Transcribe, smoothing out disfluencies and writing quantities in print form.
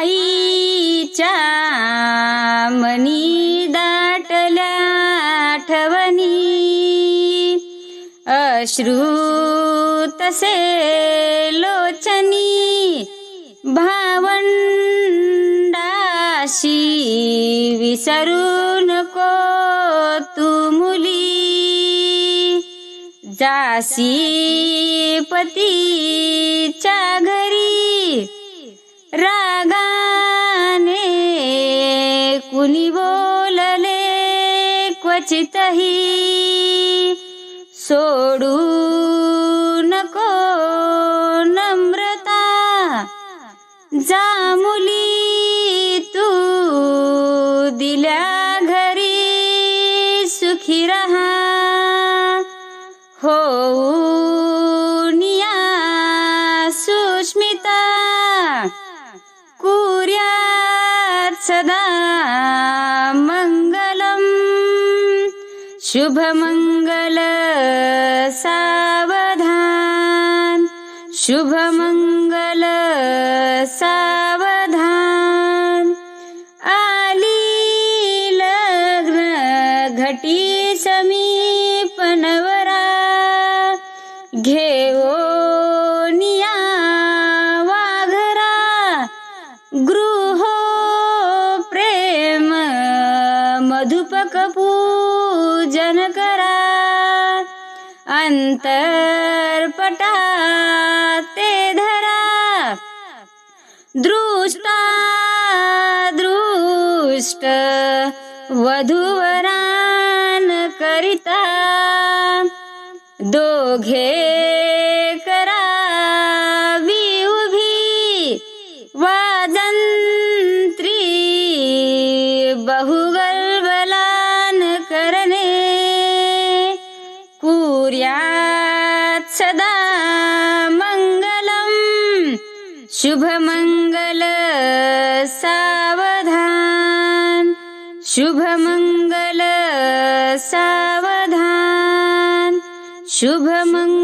आईच्या मनी दाटल्या आठवणी, अश्रू तसे लोचनी, भावंडाशी विसरू नको तू मुली. जासी पतीच्या घरी रागाने कुणी बोलले क्वचितही, सोडू नको नम्रता जा मुली तू दिल्या घरी सुखी रहा. होऊनिया सुस्मिता कुर्यात् सदा मंगलम. शुभमंगल सावधान, शुभमंगल सावधान. आली लग्न घटी समीप नवरा, घेऊनिया वाघरा. गृहो प्रेम मधुपक पूजन करा, अंतरपटात ते धरा. दृष्ट वधूवरान करिता, दोघे करावी उभी वाजंत्री. बहुगल्बलान करणे कुर्यात् सदा मंगलम. शुभमंगल सावधान, शुभमंगल सावधान. शुभमंगल